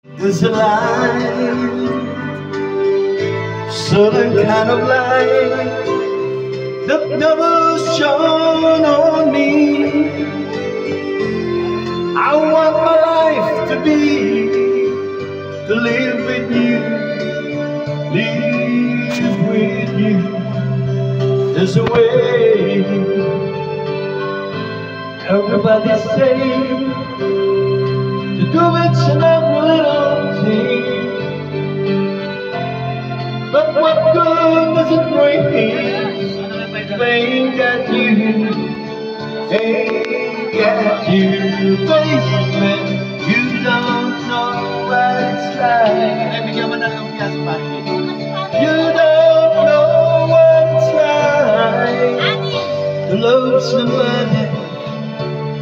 There's a light, certain kind of light that never shone on me. I want my life to be, to live with you, live with you. There's a way, everybody's saying, to do each and every little thing. But what good does it bring ain't got you, ain't got you, baby. You don't know what it's like. You don't know what it's like to love somebody,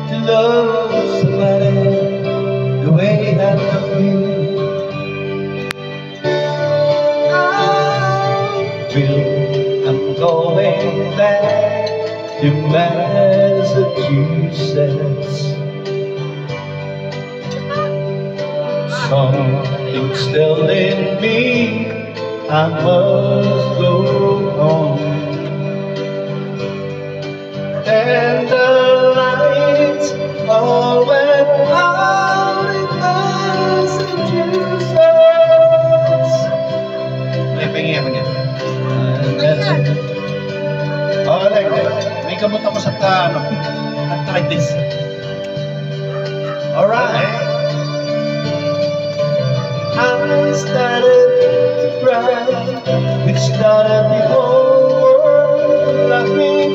to love somebody the way I love you. I'm going back to Massachusetts. Something's still in me, I must go on. And the lights all went out in Massachusetts. May pengi ako niya. Oh, may gamot ako sa arthritis. Alright. I started to cry. We started the whole world laughing.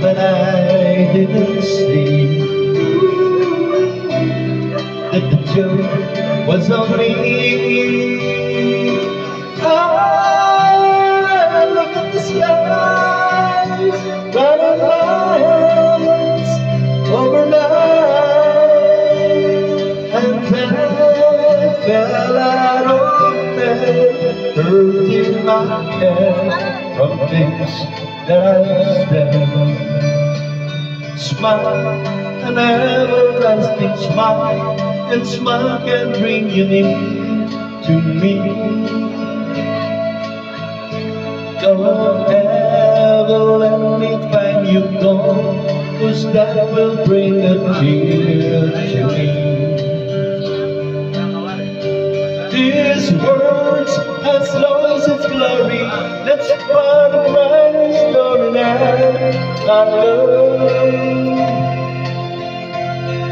But I didn't see that the joke was on me. Look at the skies, running miles overnight, and then I fell out of bed, hurting my head from things that I said. Smile, an everlasting smile, and smile can bring you near to me. Don't ever let me find you gone, 'cause that will bring a tear to me. This world has lost its glory. Let's part of my story now. Our love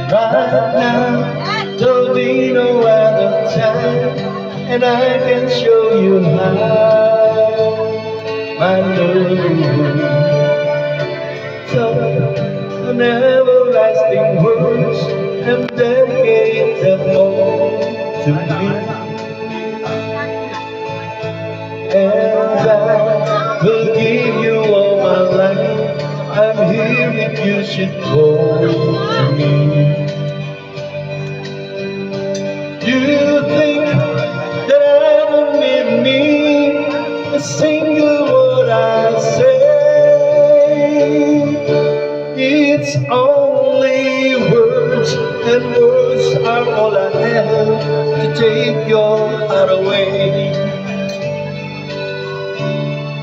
right now, there'll be no other time, and I can show you how. My love, so an everlasting words, and dedicate them all to me. And I will give you all my life. I'm here if you should call to me. You think that I don't mean a single word I say? It's only words, and words are all I have to take your heart away.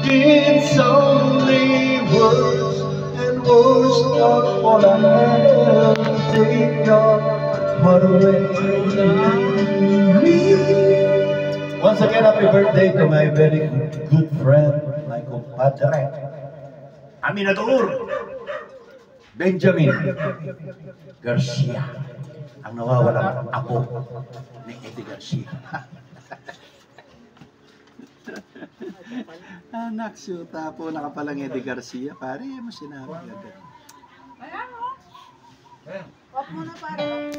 It's only words, and words are all I have to take your heart away. Once again, happy birthday to my very good friend, my compadre, Aminador Benjamin Garcia, ang nawawalang apo ni Eddie Garcia. Anak, siya po nakapalang Eddie Garcia. Pare, mo sinabi agad. Wala mo. Wag mo na pare.